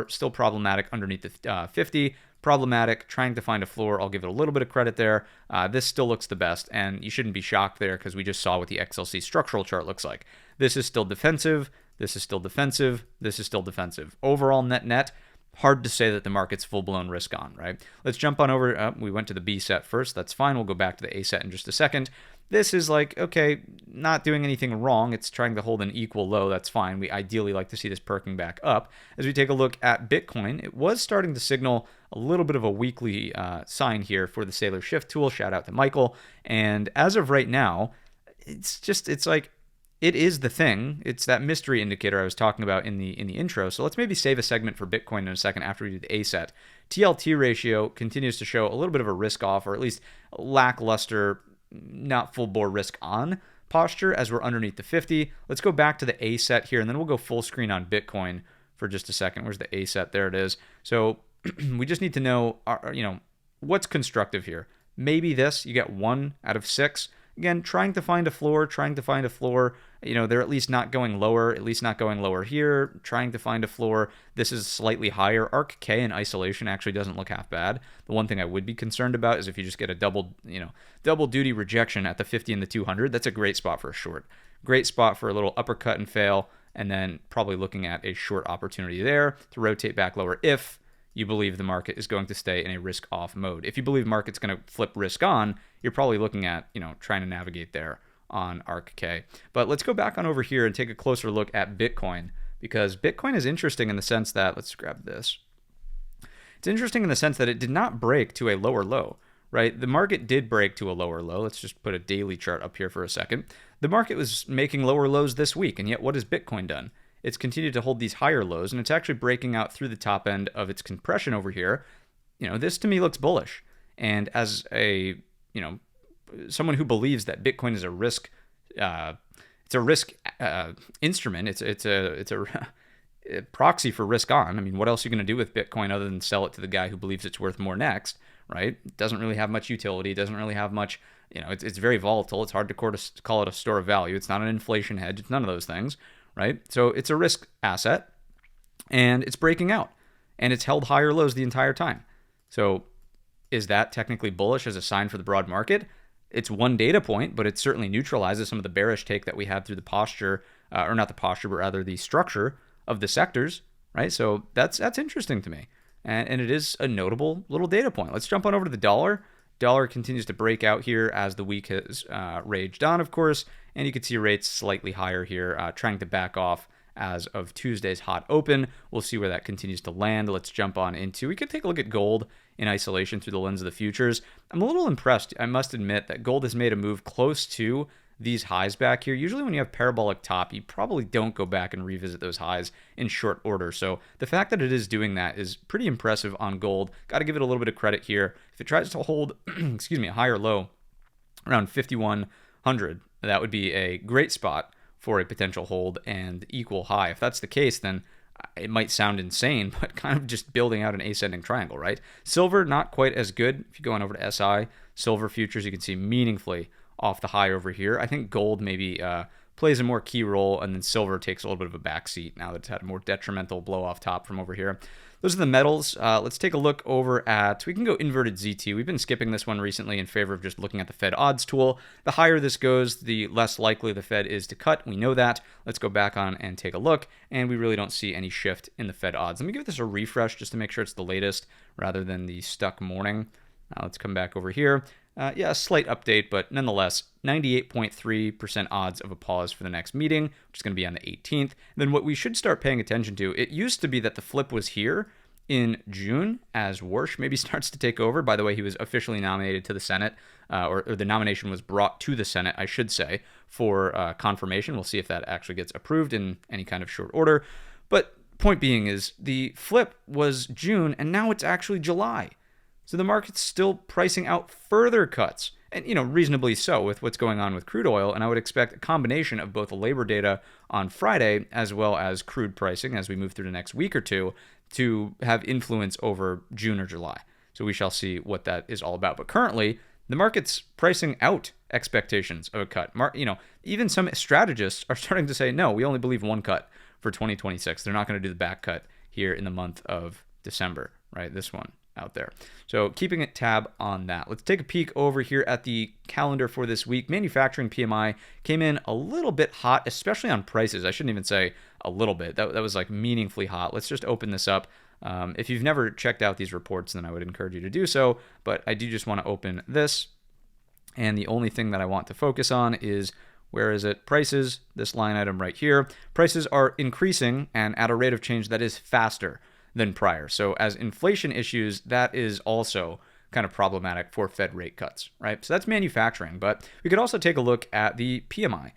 Still problematic underneath the 50. Problematic, trying to find a floor. I'll give it a little bit of credit there. This still looks the best, and you shouldn't be shocked there because we just saw what the XLC structural chart looks like. This is still defensive. This is still defensive. This is still defensive. Overall, net, hard to say that the market's full-blown risk on, right? Let's jump on over. We went to the B set first. That's fine. We'll go back to the A set in just a second. This is like, okay, not doing anything wrong. It's trying to hold an equal low. That's fine. We ideally like to see this perking back up. As we take a look at Bitcoin, it was starting to signal a little bit of a weekly sign here for the Sailor Shift tool. Shout out to Michael. And as of right now, it's like, it is the thing. It's that mystery indicator I was talking about in the intro. So let's maybe save a segment for Bitcoin in a second after we do the A set. TLT ratio continues to show a little bit of a risk off, or at least lackluster, not full bore risk on posture as we're underneath the 50. Let's go back to the A set here, and then we'll go full screen on Bitcoin for just a second. Where's the A set? There it is. So we just need to know, what's constructive here. Maybe this, you get 1 out of 6. Again, trying to find a floor. They're at least not going lower, here, trying to find a floor. This is slightly higher. ARC K in isolation actually doesn't look half bad. The one thing I would be concerned about is if you just get a double duty rejection at the 50 and the 200, that's a great spot for a short. Great spot for a little uppercut and fail, and then probably looking at a short opportunity there to rotate back lower if you believe the market is going to stay in a risk-off mode. If you believe market's going to flip risk on, you're probably looking at, trying to navigate there on ARC-K. But let's go back on over here and take a closer look at Bitcoin, because Bitcoin is interesting in the sense that, let's grab this. It's interesting in the sense that it did not break to a lower low, right? The market did break to a lower low. Let's just put a daily chart up here for a second. The market was making lower lows this week, and yet what has Bitcoin done? It's continued to hold these higher lows, and it's actually breaking out through the top end of its compression over here. This to me looks bullish. And as someone who believes that Bitcoin is a risk, instrument. It's a proxy for risk on. I mean, what else are you going to do with Bitcoin other than sell it to the guy who believes it's worth more next, right? It doesn't really have much utility. It doesn't really have much. It's very volatile. It's hard to call it a store of value. It's not an inflation hedge. It's none of those things. Right? So it's a risk asset, and it's breaking out, and it's held higher lows the entire time. So is that technically bullish as a sign for the broad market? It's one data point, but it certainly neutralizes some of the bearish take that we had through the posture, or not the posture, but rather the structure of the sectors, right? So that's interesting to me, and it is a notable little data point. Let's jump on over to the dollar. Dollar continues to break out here as the week has raged on, of course, and you can see rates slightly higher here, trying to back off as of Tuesday's hot open. We'll see where that continues to land. Let's jump on into, we could take a look at gold in isolation through the lens of the futures. I'm a little impressed, I must admit, that gold has made a move close to these highs back here. Usually when you have parabolic top, you probably don't go back and revisit those highs in short order. So the fact that it is doing that is pretty impressive on gold. Got to give it a little bit of credit here. If it tries to hold, a higher low around 5,100, that would be a great spot for a potential hold and equal high. If that's the case, then it might sound insane, but kind of just building out an ascending triangle, right? Silver, not quite as good. If you go on over to SI, silver futures, you can see meaningfully off the high over here. I think gold maybe plays a more key role, and then silver takes a little bit of a backseat now that it's had a more detrimental blow off top from over here. Those are the metals. Let's take a look over at, we can go inverted ZT. We've been skipping this one recently in favor of just looking at the Fed odds tool. The higher this goes, the less likely the Fed is to cut. We know that. Let's go back on and take a look, and we really don't see any shift in the Fed odds. Let me give this a refresh just to make sure it's the latest rather than the stuck morning. Let's come back over here. Yeah, a slight update, but nonetheless, 98.3% odds of a pause for the next meeting, which is going to be on the 18th. Then what we should start paying attention to, it used to be that the flip was here in June as Warsh maybe starts to take over. By the way, he was officially nominated to the Senate, or the nomination was brought to the Senate, I should say, for confirmation. We'll see if that actually gets approved in any kind of short order. But point being is the flip was June, and now it's actually July. So the market's still pricing out further cuts, and reasonably so with what's going on with crude oil. And I would expect a combination of both the labor data on Friday as well as crude pricing as we move through the next week or two to have influence over June or July. So we shall see what that is all about. But currently, the market's pricing out expectations of a cut. Even some strategists are starting to say, no, we only believe one cut for 2026. They're not going to do the back cut here in the month of December, right? This one out there. So keeping a tab on that. Let's take a peek over here at the calendar for this week. Manufacturing PMI came in a little bit hot, especially on prices. I shouldn't even say a little bit. That was like meaningfully hot. Let's just open this up. If you've never checked out these reports, then I would encourage you to do so. But I do just want to open this. And the only thing that I want to focus on is, where is it? Prices, this line item right here. Prices are increasing and at a rate of change that is faster than prior. So as inflation issues, that is also kind of problematic for Fed rate cuts, right? So that's manufacturing, but we could also take a look at the PMI,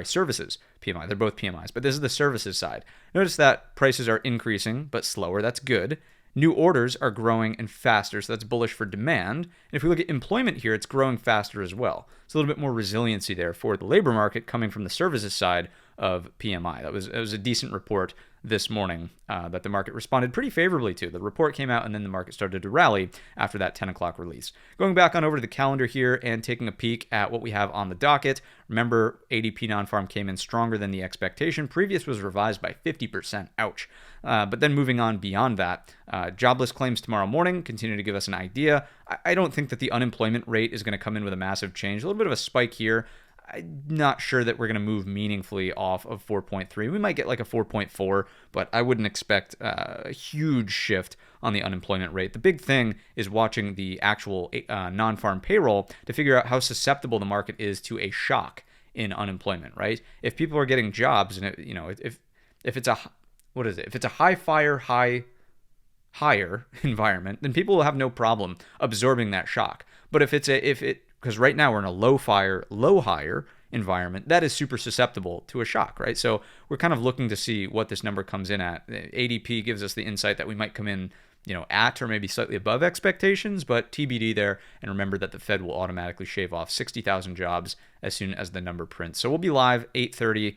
services PMI. They're both PMIs, but this is the services side. Notice that prices are increasing, but slower. That's good. New orders are growing and faster, so that's bullish for demand. And if we look at employment here, it's growing faster as well. So a little bit more resiliency there for the labor market coming from the services side of PMI. It was a decent report this morning that the market responded pretty favorably to. The report came out and then the market started to rally after that 10 o'clock release. Going back on over to the calendar here and taking a peek at what we have on the docket. Remember, ADP non-farm came in stronger than the expectation. Previous was revised by 50%. Ouch. But then moving on beyond that, jobless claims tomorrow morning continue to give us an idea. I don't think that the unemployment rate is going to come in with a massive change. A little bit of a spike here. I'm not sure that we're going to move meaningfully off of 4.3. We might get like a 4.4, but I wouldn't expect a huge shift on the unemployment rate. The big thing is watching the actual non-farm payroll to figure out how susceptible the market is to a shock in unemployment, right? If people are getting jobs, and if it's a if it's a higher environment, then people will have no problem absorbing that shock. But because right now we're in a low higher environment, that is super susceptible to a shock, right? So we're kind of looking to see what this number comes in at. ADP gives us the insight that we might come in, at or maybe slightly above expectations, but TBD there. And remember that the Fed will automatically shave off 60,000 jobs as soon as the number prints. So we'll be live 8:30.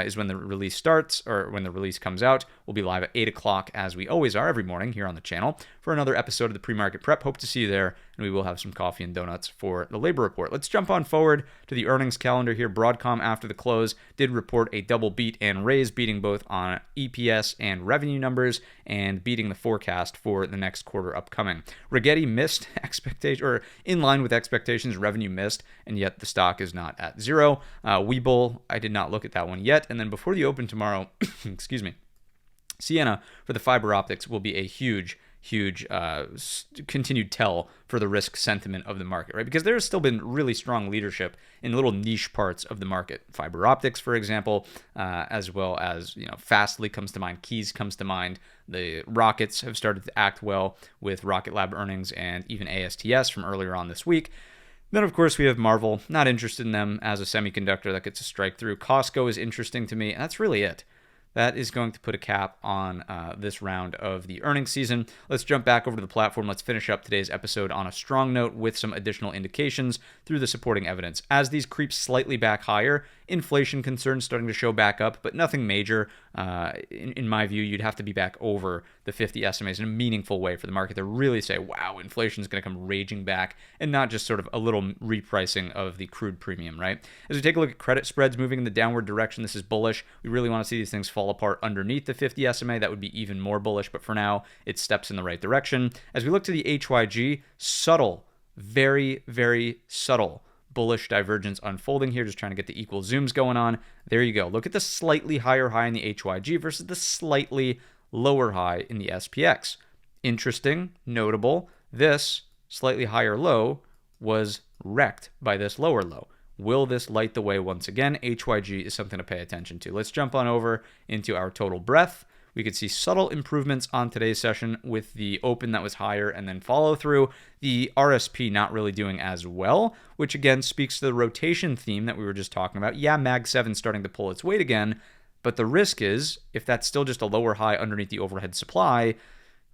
Is when the release starts, or when the release comes out. We'll be live at 8 o'clock, as we always are every morning here on the channel, for another episode of the Pre-Market Prep. Hope to see you there, and we will have some coffee and donuts for the labor report. Let's jump on forward to the earnings calendar here. Broadcom, after the close, did report a double beat and raise, beating both on EPS and revenue numbers, and beating the forecast for the next quarter upcoming. Brigade missed expectation, or in line with expectations, revenue missed, and yet the stock is not at zero. Webull, I did not look at that one yet. And then before the open tomorrow, excuse me, Sienna for the fiber optics will be a huge continued tell for the risk sentiment of the market, right? Because there's still been really strong leadership in little niche parts of the market. Fiber optics, for example, as well as, Fastly comes to mind, Keys comes to mind. The Rockets have started to act well with Rocket Lab earnings, and even ASTS from earlier on this week. Then, of course, we have Marvel. Not interested in them as a semiconductor that gets a strike through. Costco is interesting to me, and that's really it. That is going to put a cap on this round of the earnings season. Let's jump back over to the platform. Let's finish up today's episode on a strong note with some additional indications through the supporting evidence. As these creep slightly back higher, Inflation concerns starting to show back up, but nothing major. In my view, you'd have to be back over the 50 SMAs in a meaningful way for the market to really say, wow, inflation is going to come raging back, and not just sort of a little repricing of the crude premium, right? As we take a look at credit spreads moving in the downward direction, this is bullish. We really want to see these things fall apart underneath the 50 SMA. That would be even more bullish, but for now, it steps in the right direction. As we look to the HYG, subtle, very, very subtle bullish divergence unfolding here, just trying to get the equal zooms going on. There you go. Look at the slightly higher high in the HYG versus the slightly lower high in the SPX. Interesting, notable. This slightly higher low was wrecked by this lower low. Will this light the way once again? HYG is something to pay attention to. Let's jump on over into our total breadth. We could see subtle improvements on today's session with the open that was higher and then follow through. The RSP not really doing as well, which again speaks to the rotation theme that we were just talking about. Yeah, Mag 7 starting to pull its weight again, but the risk is if that's still just a lower high underneath the overhead supply,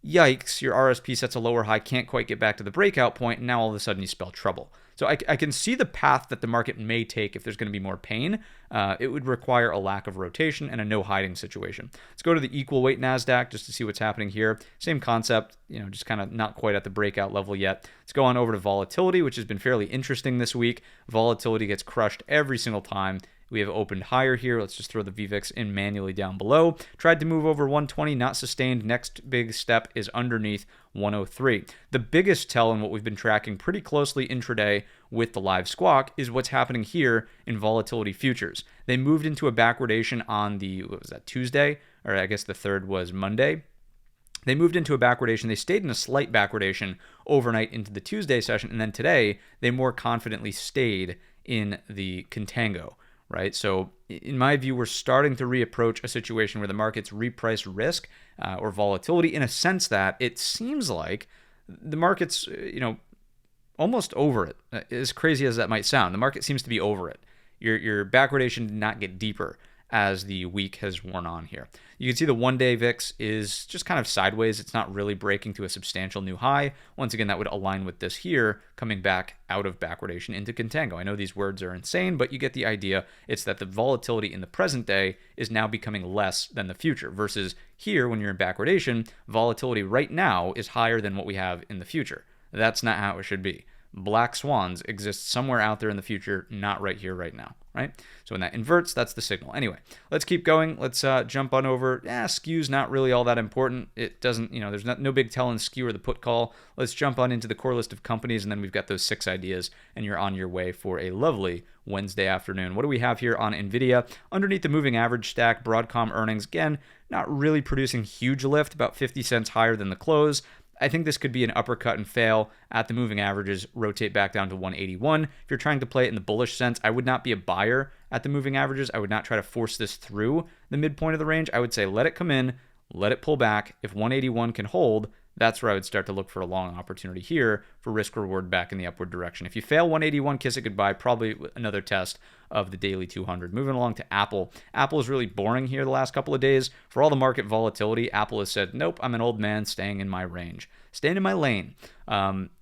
yikes, your RSP sets a lower high, can't quite get back to the breakout point, and now all of a sudden you spell trouble. So I can see the path that the market may take if there's going to be more pain. It would require a lack of rotation and a no hiding situation. Let's go to the equal weight Nasdaq just to see what's happening here. Same concept, just kind of not quite at the breakout level yet. Let's go on over to volatility, which has been fairly interesting this week. Volatility gets crushed every single time. We have opened higher here. Let's just throw the VVIX in manually down below. Tried to move over 120, not sustained. Next big step is underneath 103. The biggest tell in what we've been tracking pretty closely intraday with the live squawk is what's happening here in volatility futures. They moved into a backwardation on the, what was that, Tuesday? Or I guess the third was Monday. They moved into a backwardation. They stayed in a slight backwardation overnight into the Tuesday session. And then today, they more confidently stayed in the contango. Right. So in my view, we're starting to reapproach a situation where the market's repriced risk or volatility in a sense that it seems like the market's, almost over it. As crazy as that might sound, the market seems to be over it. Your backwardation did not get deeper as the week has worn on here. You can see the one-day VIX is just kind of sideways. It's not really breaking to a substantial new high. Once again, that would align with this here, coming back out of backwardation into contango. I know these words are insane, but you get the idea. It's that the volatility in the present day is now becoming less than the future, versus here, when you're in backwardation, volatility right now is higher than what we have in the future. That's not how it should be. Black swans exist somewhere out there in the future, not right here, right now, right? So when that inverts, that's the signal. Anyway, let's keep going. Let's jump on over. Skew's not really all that important. It doesn't, there's no big tell in skew or the put call. Let's jump on into the core list of companies, and then we've got those 6 ideas, and you're on your way for a lovely Wednesday afternoon. What do we have here on NVIDIA? Underneath the moving average stack, Broadcom earnings, again, not really producing huge lift, about 50 cents higher than the close. I think this could be an uppercut and fail at the moving averages, rotate back down to 181. If you're trying to play it in the bullish sense, I would not be a buyer at the moving averages. I would not try to force this through the midpoint of the range. I would say let it come in, let it pull back. If 181 can hold, that's where I would start to look for a long opportunity here for risk reward back in the upward direction. If you fail 181, kiss it goodbye. Probably another test of the daily 200. Moving along to Apple. Apple is really boring here the last couple of days. For all the market volatility, Apple has said, nope, I'm an old man staying in my range. Staying in my lane.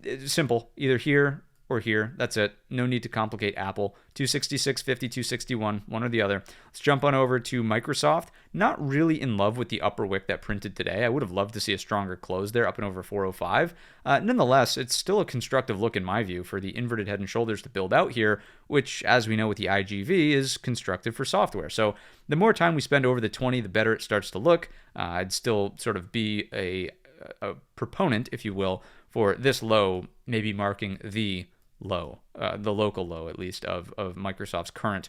It's simple. Either here or here. That's it. No need to complicate Apple. 266.50, 261, one or the other. Let's jump on over to Microsoft. Not really in love with the upper wick that printed today. I would have loved to see a stronger close there, up and over 405. Nonetheless, it's still a constructive look in my view for the inverted head and shoulders to build out here, which, as we know with the IGV, is constructive for software. So the more time we spend over the 20, the better it starts to look. I'd still sort of be a proponent, if you will, for this low maybe marking the low, the local low at least of Microsoft's current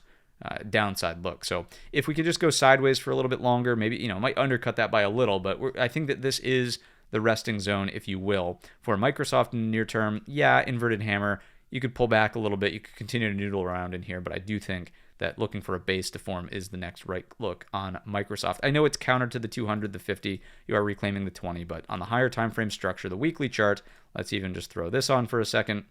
downside look. So if we could just go sideways for a little bit longer, maybe might undercut that by a little, but I think that this is the resting zone, if you will, for Microsoft in the near term. Yeah, inverted hammer. You could pull back a little bit. You could continue to noodle around in here, but I do think that looking for a base to form is the next right look on Microsoft. I know it's counter to the 200, the 50. You are reclaiming the 20, but on the higher time frame structure, the weekly chart, let's even just throw this on for a second.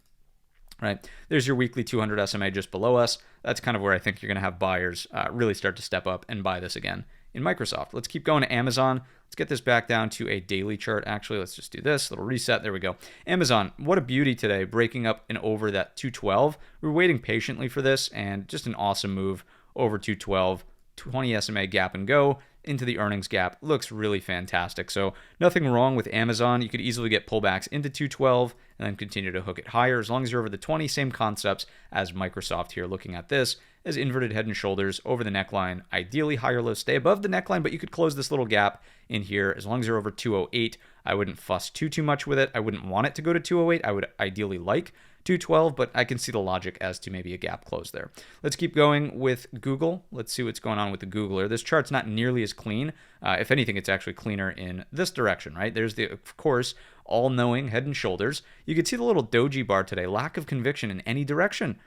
Right, there's your weekly 200 SMA just below us. That's kind of where I think you're going to have buyers really start to step up and buy this again in Microsoft. Let's keep going to Amazon. Let's get this back down to a daily chart. Actually, let's just do this little reset. There we go. Amazon, what a beauty today, breaking up and over that 212. We were waiting patiently for this, and just an awesome move over 212, 20 SMA gap and go into the earnings gap. Looks really fantastic. So nothing wrong with Amazon. You could easily get pullbacks into 212 and then continue to hook it higher as long as you're over the 20. Same concepts as Microsoft here, looking at this as inverted head and shoulders over the neckline. Ideally higher low stay above the neckline, but you could close this little gap in here as long as you're over 208. I wouldn't fuss too much with it. I wouldn't want it to go to 208. I would ideally like 212, but I can see the logic as to maybe a gap close there. Let's keep going with Google. Let's see what's going on with the Googler. This chart's not nearly as clean. If anything, it's actually cleaner in this direction, right? There's the, of course, all-knowing head and shoulders. You can see the little doji bar today. Lack of conviction in any direction.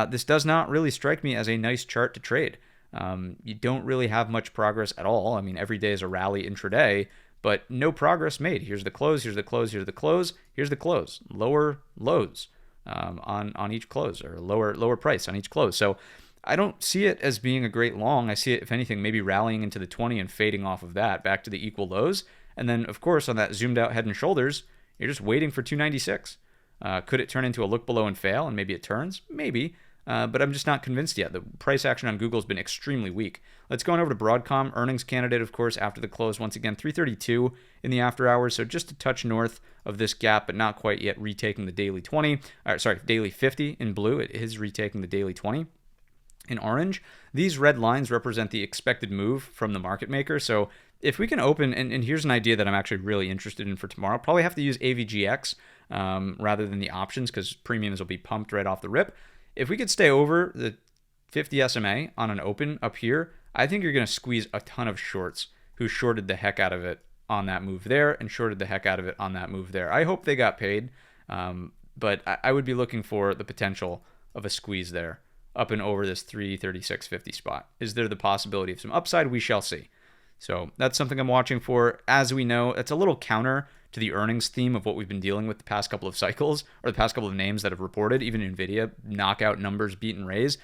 This does not really strike me as a nice chart to trade. You don't really have much progress at all. I mean, every day is a rally intraday, but no progress made. Here's the close, here's the close, here's the close, here's the close. Lower lows on each close, or lower price on each close. So I don't see it as being a great long. I see it, if anything, maybe rallying into the 20 and fading off of that back to the equal lows. And then, of course, on that zoomed out head and shoulders, you're just waiting for 296. Could it turn into a look below and fail, and maybe it turns? Maybe. But I'm just not convinced yet. The price action on Google has been extremely weak. Let's go on over to Broadcom. Earnings candidate, of course, after the close. Once again, 332 in the after hours, so just a touch north of this gap, but not quite yet retaking the daily 20. Daily 50 in blue. It is retaking the daily 20 in orange. These red lines represent the expected move from the market maker. So if we can open, and here's an idea that I'm actually really interested in for tomorrow. Probably have to use AVGX rather than the options, because premiums will be pumped right off the rip. If we could stay over the 50 SMA on an open up here, I think you're going to squeeze a ton of shorts who shorted the heck out of it on that move there and shorted the heck out of it on that move there. I hope they got paid, but I would be looking for the potential of a squeeze there up and over this 336.50 spot. Is there the possibility of some upside? We shall see. So that's something I'm watching for. As we know, it's a little counter to the earnings theme of what we've been dealing with the past couple of cycles, or the past couple of names that have reported. Even NVIDIA, knockout numbers, beat and raise,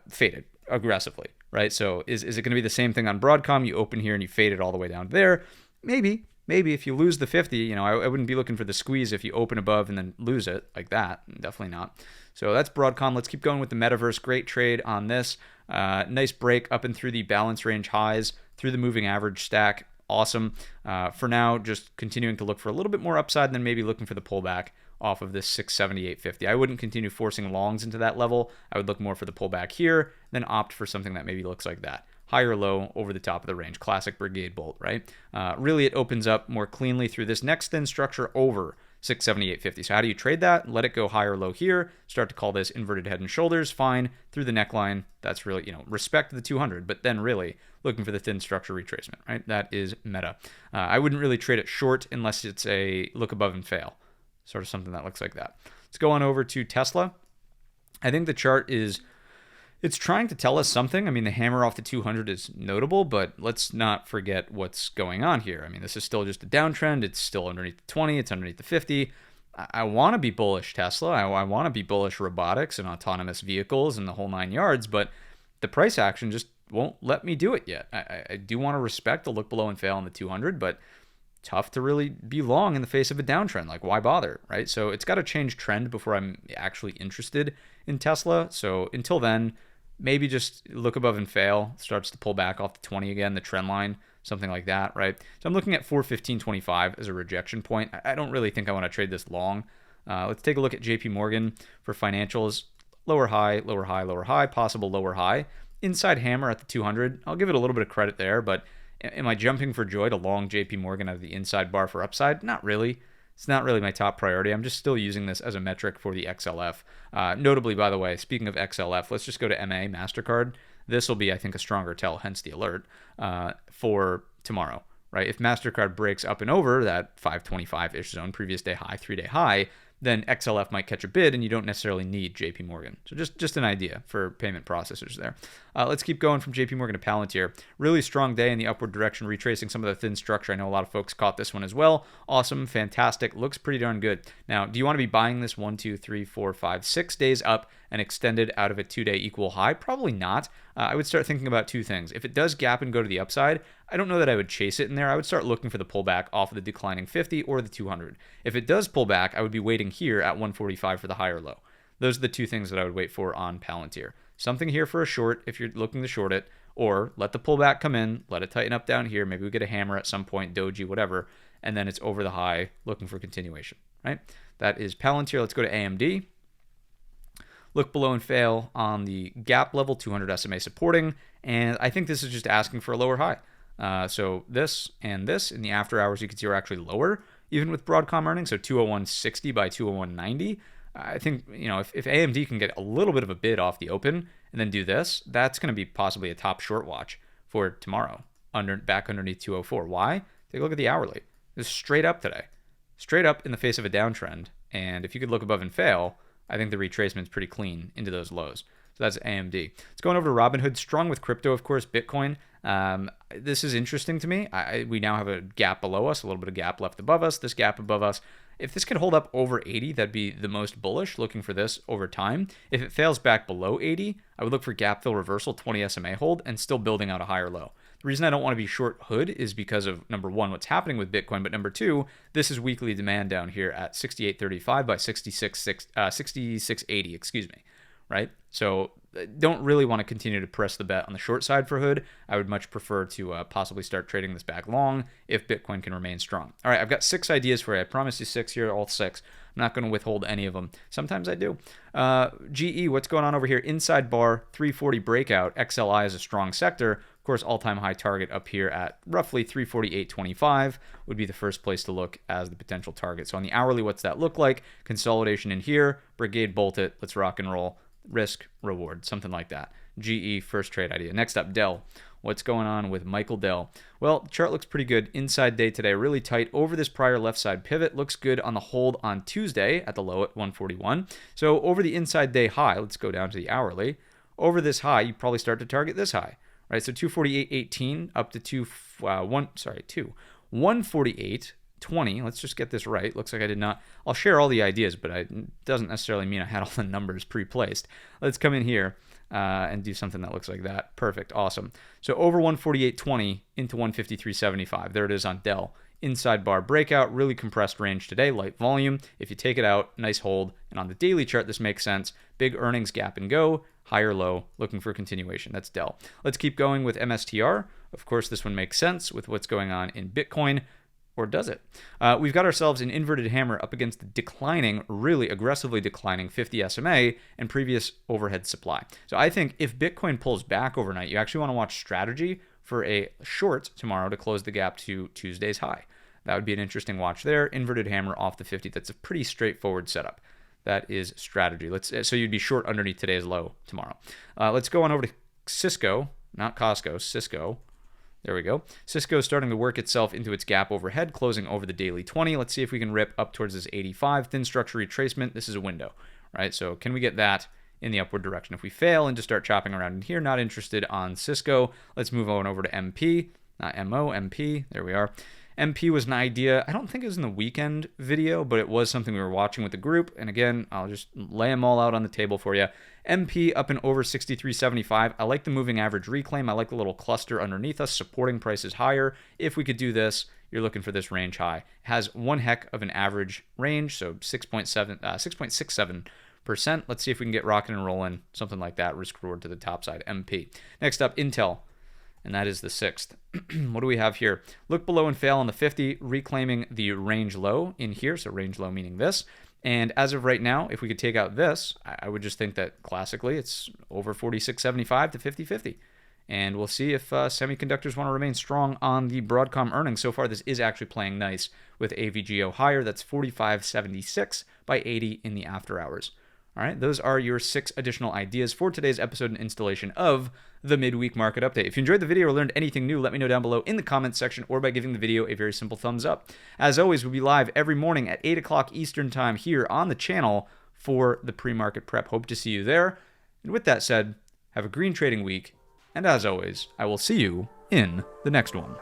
faded aggressively, right? So is it going to be the same thing on Broadcom? You open here and you fade it all the way down there. Maybe if you lose the 50, I wouldn't be looking for the squeeze if you open above and then lose it like that. Definitely not. So that's Broadcom. Let's keep going with the metaverse. Great trade on this. Nice break up and through the balance range highs, through the moving average stack. Awesome. For now, just continuing to look for a little bit more upside, and then maybe looking for the pullback off of this 678.50. I wouldn't continue forcing longs into that level. I would look more for the pullback here, then opt for something that maybe looks like that. Higher low over the top of the range. Classic Brigade bolt, right? Really, it opens up more cleanly through this next thin structure over 678.50. So how do you trade that? Let it go higher low here. Start to call this inverted head and shoulders. Fine. Through the neckline. That's really, respect the 200, but then really looking for the thin structure retracement, right? That is meta. I wouldn't really trade it short unless it's a look above and fail. Sort of something that looks like that. Let's go on over to Tesla. I think the chart it's trying to tell us something. I mean, the hammer off the 200 is notable, but let's not forget what's going on here. I mean, this is still just a downtrend. It's still underneath the 20. It's underneath the 50. I want to be bullish Tesla. I want to be bullish robotics and autonomous vehicles and the whole 9 yards, but the price action just won't let me do it yet. I do want to respect the look below and fail on the 200, but tough to really be long in the face of a downtrend. Like, why bother, right? So it's got to change trend before I'm actually interested in Tesla. So until then, maybe just look above and fail, starts to pull back off the 20 again, the trend line, something like that, right? So I'm looking at 415.25 as a rejection point. I don't really think I want to trade this long. Let's take a look at JP Morgan for financials. Lower high, lower high, lower high, possible lower high. Inside hammer at the 200. I'll give it a little bit of credit there, but am I jumping for joy to long JP Morgan out of the inside bar for upside? Not really. It's not really my top priority. I'm just still using this as a metric for the XLF. Notably, by the way, speaking of XLF, let's just go to MA, MasterCard. This will be, I think, a stronger tell, hence the alert, for tomorrow, right? If MasterCard breaks up and over that 525-ish zone, previous day high, 3-day high, then XLF might catch a bid and you don't necessarily need JP Morgan. So just an idea for payment processors there. Let's keep going from JP Morgan to Palantir. Really strong day in the upward direction, retracing some of the thin structure. I know a lot of folks caught this one as well. Awesome, fantastic, looks pretty darn good. Now, do you want to be buying this 1, 2, 3, 4, 5, 6 days up and extended out of a 2-day equal high? Probably not. I would start thinking about two things. If it does gap and go to the upside, I don't know that I would chase it in there. I would start looking for the pullback off of the declining 50 or the 200. If it does pull back, I would be waiting here at 145 for the higher low. Those are the two things that I would wait for on Palantir. something here for a short if you're looking to short it, or let the pullback come in, let it tighten up down here. Maybe we get a hammer at some point, doji, whatever, and then it's over the high, looking for continuation, right? That is Palantir. Let's go to AMD. Look below and fail on the gap level, 200 SMA supporting, and I think this is just asking for a lower high. So this and this in the after hours, you can see are actually lower, even with Broadcom earnings, so 201.60 by 201.90. I think, if AMD can get a little bit of a bid off the open and then do this, that's going to be possibly a top short watch for tomorrow, back underneath 204. Why? Take a look at the hourly. It's straight up today, straight up in the face of a downtrend. And if you could look above and fail, I think the retracement's pretty clean into those lows. So that's AMD. It's going over to Robinhood. Strong with crypto, of course, Bitcoin. This is interesting to me. We now have a gap below us, a little bit of gap left above us, this gap above us. If this could hold up over 80, that'd be the most bullish, looking for this over time. If it fails back below 80, I would look for gap fill reversal, 20 SMA hold, and still building out a higher low. The reason I don't want to be short hood is because of, number one, what's happening with Bitcoin, but number two, this is weekly demand down here at 68.35 by 66.80, excuse me, right? So don't really want to continue to press the bet on the short side for hood. I would much prefer to possibly start trading this back long if Bitcoin can remain strong. All right, I've got 6 ideas for you. I promised you 6 here, all 6. I'm not going to withhold any of them. Sometimes I do. GE, what's going on over here? Inside bar, 340 breakout. XLI is a strong sector. Of course, all-time high target up here at roughly 348.25 would be the first place to look as the potential target. So on the hourly, what's that look like? Consolidation in here. Brigade, bolt it. Let's rock and roll. Risk, reward, something like that. GE, first trade idea. Next up, DELL. What's going on with Michael Dell? Well, chart looks pretty good. Inside day today, really tight over this prior left side pivot. Looks good on the hold on Tuesday at the low at 141. So over the inside day high, let's go down to the hourly. Over this high, you probably start to target this high, right? So 248.18 up to 148.20. Let's just get this right. Looks like I did not. I'll share all the ideas, but it doesn't necessarily mean I had all the numbers pre-placed. Let's come in here and do something that looks like that. Perfect. Awesome. So over 148.20 into 153.75. There it is on Dell. Inside bar breakout, really compressed range today, light volume. If you take it out, nice hold. And on the daily chart, this makes sense. Big earnings gap and go, higher low, looking for continuation. That's Dell. Let's keep going with MSTR. Of course, this one makes sense with what's going on in Bitcoin. Or does it? We've got ourselves an inverted hammer up against the declining, really aggressively declining 50 SMA and previous overhead supply. So I think if Bitcoin pulls back overnight, you actually want to watch strategy for a short tomorrow to close the gap to Tuesday's high. That would be an interesting watch there. Inverted hammer off the 50. That's a pretty straightforward setup. That is strategy. So you'd be short underneath today's low tomorrow. Let's go on over to Cisco, not Costco, Cisco. There we go. Cisco is starting to work itself into its gap overhead, closing over the daily 20. Let's see if we can rip up towards this 85. Thin structure retracement. This is a window, right? So can we get that in the upward direction? If we fail and just start chopping around in here, not interested on Cisco. Let's move on over to MP, not MO, MP. There we are. MP was an idea. I don't think it was in the weekend video, but it was something we were watching with the group. And again, I'll just lay them all out on the table for you. MP up and over 63.75. I like the moving average reclaim. I like the little cluster underneath us, supporting prices higher. If we could do this, you're looking for this range high. It has one heck of an average range, so 6.67%. Let's see if we can get rocking and rolling, something like that, risk reward to the top side, MP. Next up, Intel. And that is the 6th. What do we have here? Look below and fail on the 50, reclaiming the range low in here. So range low meaning this. And as of right now, if we could take out this, I would just think that classically it's over 46.75 to 50.50. And we'll see if semiconductors want to remain strong on the Broadcom earnings. So far, this is actually playing nice with AVGO higher. That's 45.76 by 80 in the after hours. All right, those are your 6 additional ideas for today's episode and installation of the Midweek Market Update. If you enjoyed the video or learned anything new, let me know down below in the comments section or by giving the video a very simple thumbs up. As always, we'll be live every morning at 8 o'clock Eastern Time here on the channel for the pre-market prep. Hope to see you there. And with that said, have a green trading week. And as always, I will see you in the next one.